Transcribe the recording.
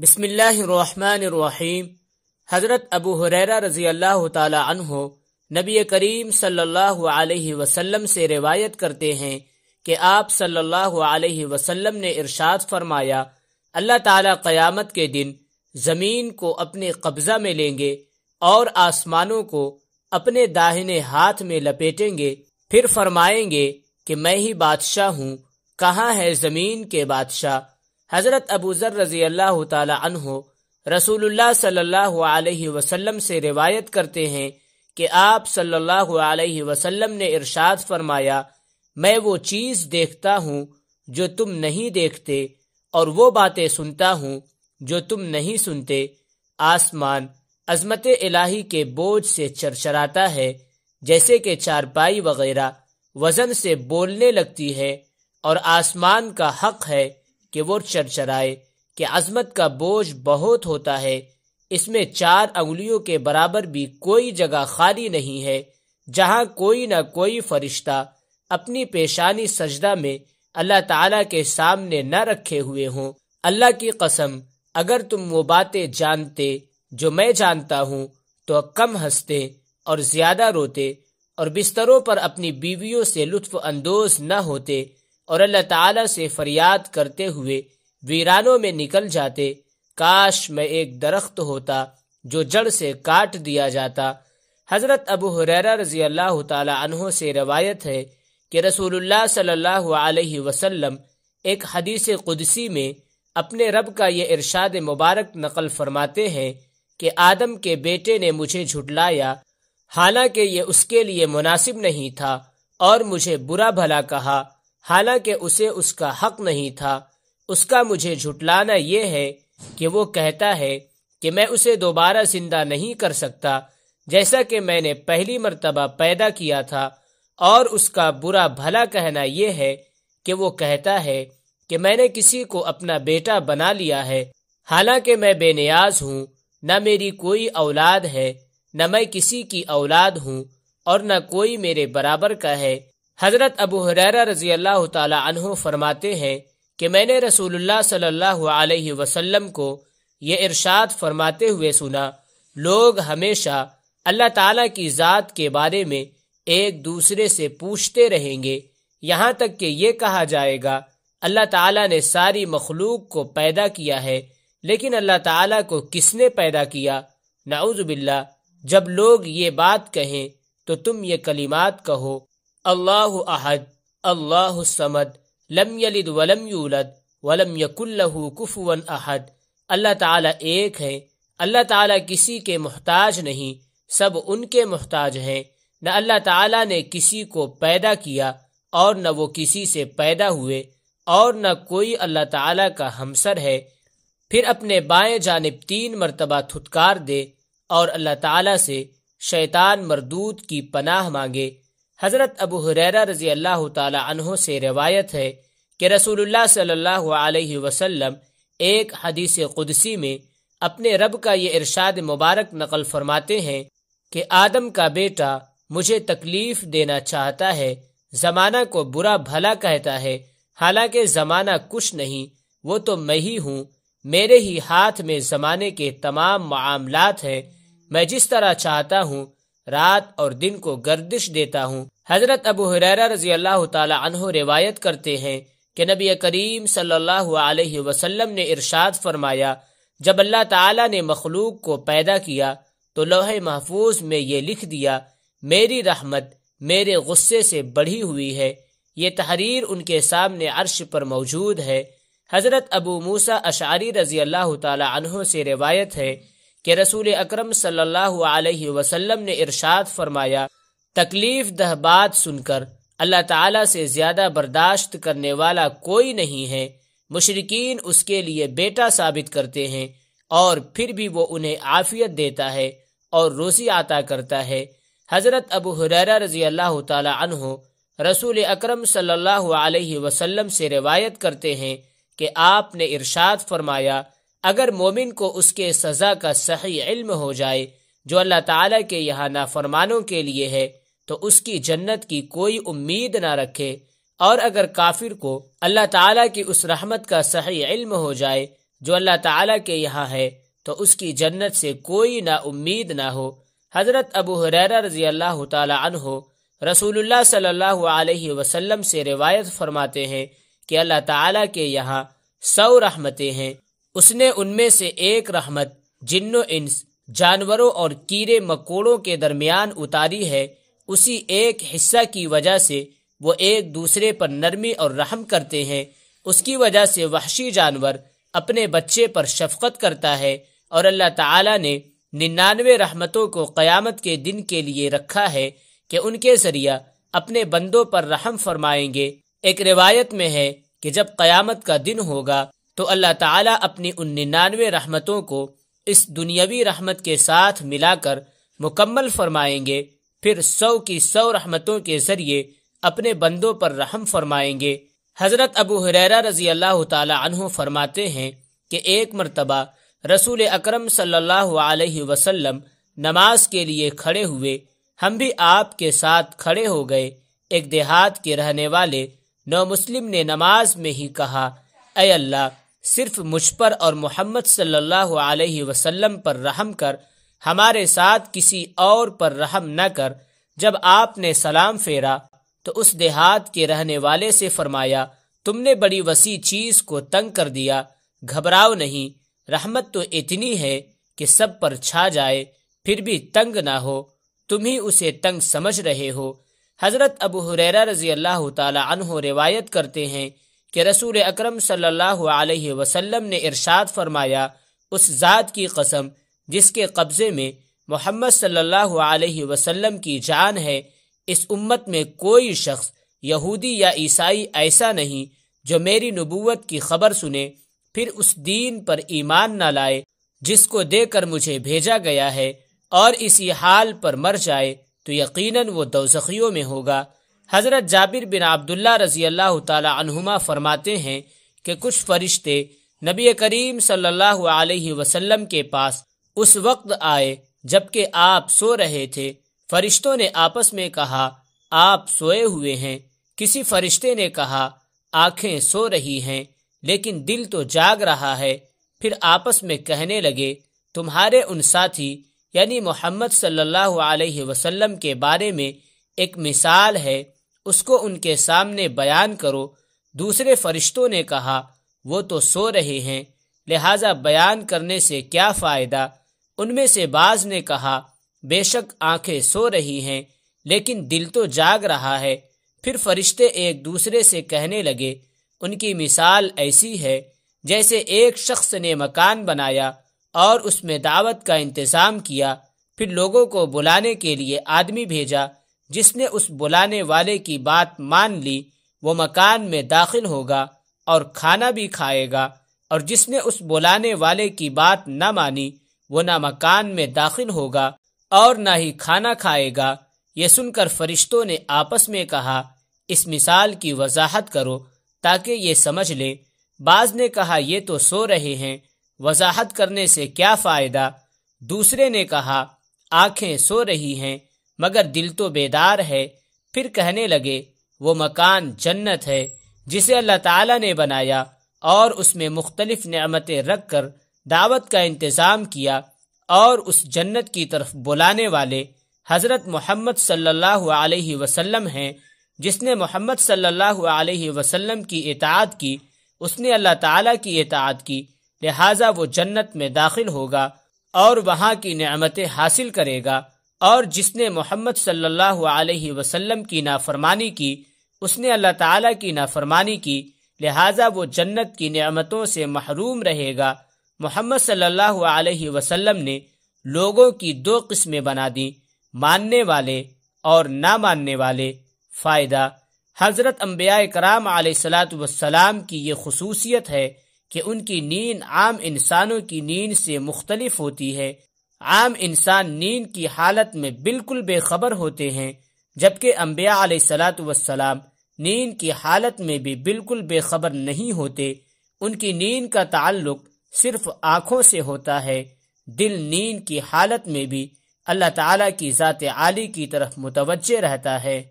بسم اللہ الرحمن الرحیم۔ حضرت ابو ہریرہ رضی اللہ تعالی عنہ نبی کریم صلی اللہ علیہ وسلم سے روایت کرتے ہیں کہ آپ صلی اللہ علیہ وسلم نے ارشاد فرمایا، اللہ تعالی قیامت کے دن زمین کو اپنے قبضہ میں لیں گے اور آسمانوں کو اپنے داہنے ہاتھ میں لپیٹیں گے، پھر فرمائیں گے کہ میں ہی بادشاہ ہوں، کہاں ہے زمین کے بادشاہ؟ حضرت ابو ذر رضی اللہ تعالی عنہ رسول اللہ صلی اللہ علیہ وسلم سے روایت کرتے ہیں کہ آپ صلی اللہ علیہ وسلم نے ارشاد فرمایا، میں وہ چیز دیکھتا ہوں جو تم نہیں دیکھتے اور وہ باتیں سنتا ہوں جو تم نہیں سنتے۔ آسمان عظمت الہی کے بوجھ سے چرچراتا ہے، جیسے کہ چارپائی وغیرہ وزن سے بولنے لگتی ہے، اور آسمان کا حق ہے کہ وہ چرچرائے کہ عظمت کا بوجھ بہت ہوتا ہے، اس میں 4 انگلیوں کے برابر بھی کوئی جگہ خالی نہیں ہے جہاں کوئی نہ کوئی فرشتہ اپنی پیشانی سجدہ میں اللہ تعالیٰ کے سامنے نہ رکھے ہوئے ہوں۔ اللہ کی قسم، اگر تم وہ باتیں جانتے جو میں جانتا ہوں تو کم ہنستے اور زیادہ روتے، اور بستروں پر اپنی بیویوں سے لطف اندوز نہ ہوتے، اور اللہ تعالیٰ سے فریاد کرتے ہوئے ویرانوں میں نکل جاتے۔ کاش میں ایک درخت ہوتا جو جڑ سے کاٹ دیا جاتا۔ حضرت ابو ہریرہ رضی اللہ تعالی عنہ سے روایت ہے کہ رسول اللہ صلی اللہ علیہ وسلم ایک حدیث قدسی میں اپنے رب کا یہ ارشاد مبارک نقل فرماتے ہیں کہ آدم کے بیٹے نے مجھے جھٹلایا، حالانکہ یہ اس کے لیے مناسب نہیں تھا، اور مجھے برا بھلا کہا، حالانکہ اسے اس کا حق نہیں تھا۔ اس کا مجھے جھٹلانا یہ ہے کہ وہ کہتا ہے کہ میں اسے دوبارہ زندہ نہیں کر سکتا جیسا کہ میں نے پہلی مرتبہ پیدا کیا تھا، اور اس کا برا بھلا کہنا یہ ہے کہ وہ کہتا ہے کہ میں نے کسی کو اپنا بیٹا بنا لیا ہے، حالانکہ میں بے نیاز ہوں، نہ میری کوئی اولاد ہے، نہ میں کسی کی اولاد ہوں، اور نہ کوئی میرے برابر کا ہے۔ حضرت ابو ہریرہ رضی اللہ تعالی عنہ فرماتے ہیں کہ میں نے رسول اللہ صلی اللہ علیہ وسلم کو یہ ارشاد فرماتے ہوئے سنا، لوگ ہمیشہ اللہ تعالیٰ کی ذات کے بارے میں ایک دوسرے سے پوچھتے رہیں گے، یہاں تک کہ یہ کہا جائے گا اللہ تعالیٰ نے ساری مخلوق کو پیدا کیا ہے، لیکن اللہ تعالیٰ کو کس نے پیدا کیا؟ نعوذ باللہ۔ جب لوگ یہ بات کہیں تو تم یہ کلمات کہو، اللہ احد، اللہ الصمد، لم یلد ولم یولد ولم یکن لہ کفوا احد۔ اللہ تعالیٰ ایک ہے، اللہ تعالیٰ کسی کے محتاج نہیں، سب ان کے محتاج ہیں۔ نہ اللہ تعالیٰ نے کسی کو پیدا کیا اور نہ وہ کسی سے پیدا ہوئے، اور نہ کوئی اللہ تعالیٰ کا ہمسر ہے۔ پھر اپنے بائیں جانب 3 مرتبہ تھتکار دے اور اللہ تعالیٰ سے شیطان مردود کی پناہ مانگے۔ حضرت ابو ہریرہ رضی اللہ تعالی عنہ سے روایت ہے کہ رسول اللہ صلی اللہ علیہ وسلم ایک حدیث قدسی میں اپنے رب کا یہ ارشاد مبارک نقل فرماتے ہیں کہ آدم کا بیٹا مجھے تکلیف دینا چاہتا ہے، زمانہ کو برا بھلا کہتا ہے، حالانکہ زمانہ کچھ نہیں، وہ تو میں ہی ہوں، میرے ہی ہاتھ میں زمانے کے تمام معاملات ہیں، میں جس طرح چاہتا ہوں رات اور دن کو گردش دیتا ہوں۔ حضرت ابو ہریرہ رضی اللہ تعالی عنہ روایت کرتے ہیں کہ نبی کریم صلی اللہ علیہ وسلم نے ارشاد فرمایا، جب اللہ تعالی نے مخلوق کو پیدا کیا تو لوح محفوظ میں یہ لکھ دیا، میری رحمت میرے غصے سے بڑھی ہوئی ہے۔ یہ تحریر ان کے سامنے عرش پر موجود ہے۔ حضرت ابو موسیٰ اشعری رضی اللہ تعالی عنہ سے روایت ہے کہ رسول اکرم صلی اللہ علیہ وسلم نے ارشاد فرمایا، تکلیف دہ بات سن کر اللہ تعالیٰ سے زیادہ برداشت کرنے والا کوئی نہیں ہے۔ مشرکین اس کے لیے بیٹا ثابت کرتے ہیں، اور پھر بھی وہ انہیں عافیت دیتا ہے اور روزی عطا کرتا ہے۔ حضرت ابو ہریرہ رضی اللہ تعالی عنہ رسول اکرم صلی اللہ علیہ وسلم سے روایت کرتے ہیں کہ آپ نے ارشاد فرمایا، اگر مومن کو اس کے سزا کا صحیح علم ہو جائے جو اللہ تعالیٰ کے یہاں نافرمانوں کے لیے ہے تو اس کی جنت کی کوئی امید نہ رکھے، اور اگر کافر کو اللہ تعالیٰ کی اس رحمت کا صحیح علم ہو جائے جو اللہ تعالیٰ کے یہاں ہے تو اس کی جنت سے کوئی نا امید نہ ہو۔ حضرت ابو ہریرہ رضی اللہ تعالی عنہ رسول اللہ صلی اللہ علیہ وسلم سے روایت فرماتے ہیں کہ اللہ تعالیٰ کے یہاں 100 رحمتیں ہیں، اس نے ان میں سے ایک رحمت جن و انس، جانوروں اور کیڑے مکوڑوں کے درمیان اتاری ہے۔ اسی ایک حصہ کی وجہ سے وہ ایک دوسرے پر نرمی اور رحم کرتے ہیں، اس کی وجہ سے وحشی جانور اپنے بچے پر شفقت کرتا ہے، اور اللہ تعالیٰ نے 99 رحمتوں کو قیامت کے دن کے لیے رکھا ہے کہ ان کے ذریعہ اپنے بندوں پر رحم فرمائیں گے۔ ایک روایت میں ہے کہ جب قیامت کا دن ہوگا تو اللہ تعالیٰ اپنی ان 99 رحمتوں کو اس دنیاوی رحمت کے ساتھ ملا کر مکمل فرمائیں گے، پھر 100 کی 100 رحمتوں کے ذریعے اپنے بندوں پر رحم فرمائیں گے۔ حضرت ابو ہریرہ رضی اللہ تعالی عنہ فرماتے ہیں کہ ایک مرتبہ رسول اکرم صلی اللہ علیہ وسلم نماز کے لیے کھڑے ہوئے، ہم بھی آپ کے ساتھ کھڑے ہو گئے۔ ایک دیہات کے رہنے والے نو مسلم نے نماز میں ہی کہا، اے اللہ، صرف مجھ پر اور محمد صلی اللہ علیہ وسلم پر رحم کر، ہمارے ساتھ کسی اور پر رحم نہ کر۔ جب آپ نے سلام پھیرا تو اس دیہات کے رہنے والے سے فرمایا، تم نے بڑی وسیع چیز کو تنگ کر دیا، گھبراؤ نہیں، رحمت تو اتنی ہے کہ سب پر چھا جائے، پھر بھی تنگ نہ ہو، تم ہی اسے تنگ سمجھ رہے ہو۔ حضرت ابو ہریرہ رضی اللہ تعالی عنہ روایت کرتے ہیں کہ رسول اکرم صلی اللہ علیہ وسلم نے ارشاد فرمایا، اس ذات کی قسم جس کے قبضے میں محمد صلی اللہ علیہ وسلم کی جان ہے، اس امت میں کوئی شخص یہودی یا عیسائی ایسا نہیں جو میری نبوت کی خبر سنے پھر اس دین پر ایمان نہ لائے جس کو دے کر مجھے بھیجا گیا ہے، اور اسی حال پر مر جائے تو یقیناً وہ دوزخیوں میں ہوگا۔ حضرت جابر بن عبداللہ رضی اللہ تعالی عنہما فرماتے ہیں کہ کچھ فرشتے نبی کریم صلی اللہ علیہ وسلم کے پاس اس وقت آئے جبکہ آپ سو رہے تھے۔ فرشتوں نے آپس میں کہا، آپ سوئے ہوئے ہیں۔ کسی فرشتے نے کہا، آنکھیں سو رہی ہیں لیکن دل تو جاگ رہا ہے۔ پھر آپس میں کہنے لگے، تمہارے ان ساتھی یعنی محمد صلی اللہ علیہ وسلم کے بارے میں ایک مثال ہے، اس کو ان کے سامنے بیان کرو۔ دوسرے فرشتوں نے کہا، وہ تو سو رہے ہیں، لہذا بیان کرنے سے کیا فائدہ؟ ان میں سے بعض نے کہا، بے شک آنکھیں سو رہی ہیں لیکن دل تو جاگ رہا ہے۔ پھر فرشتے ایک دوسرے سے کہنے لگے، ان کی مثال ایسی ہے جیسے ایک شخص نے مکان بنایا اور اس میں دعوت کا انتظام کیا، پھر لوگوں کو بلانے کے لیے آدمی بھیجا، جس نے اس بلانے والے کی بات مان لی وہ مکان میں داخل ہوگا اور کھانا بھی کھائے گا، اور جس نے اس بلانے والے کی بات نہ مانی وہ نہ مکان میں داخل ہوگا اور نہ ہی کھانا کھائے گا۔ یہ سن کر فرشتوں نے آپس میں کہا، اس مثال کی وضاحت کرو تاکہ یہ سمجھ لے۔ بعض نے کہا، یہ تو سو رہے ہیں، وضاحت کرنے سے کیا فائدہ؟ دوسرے نے کہا، آنکھیں سو رہی ہیں مگر دل تو بیدار ہے۔ پھر کہنے لگے، وہ مکان جنت ہے جسے اللہ تعالیٰ نے بنایا اور اس میں مختلف نعمتیں رکھ کر دعوت کا انتظام کیا، اور اس جنت کی طرف بلانے والے حضرت محمد صلی اللہ علیہ وسلم ہیں۔ جس نے محمد صلی اللہ علیہ وسلم کی اطاعت کی اس نے اللہ تعالیٰ کی اطاعت کی، لہٰذا وہ جنت میں داخل ہوگا اور وہاں کی نعمتیں حاصل کرے گا، اور جس نے محمد صلی اللہ علیہ وسلم کی نافرمانی کی اس نے اللہ تعالیٰ کی نافرمانی کی، لہٰذا وہ جنت کی نعمتوں سے محروم رہے گا۔ محمد صلی اللہ علیہ وسلم نے لوگوں کی 2 قسمیں بنا دیں، ماننے والے اور نہ ماننے والے۔ فائدہ: حضرت انبیاء کرام علیہ الصلاۃ والسلام کی یہ خصوصیت ہے کہ ان کی نیند عام انسانوں کی نیند سے مختلف ہوتی ہے۔ عام انسان نیند کی حالت میں بالکل بے خبر ہوتے ہیں، جبکہ انبیاء علیہ الصلاۃ والسلام نیند کی حالت میں بھی بالکل بے خبر نہیں ہوتے۔ ان کی نیند کا تعلق صرف آنکھوں سے ہوتا ہے، دل نیند کی حالت میں بھی اللہ تعالیٰ کی ذات عالی کی طرف متوجہ رہتا ہے۔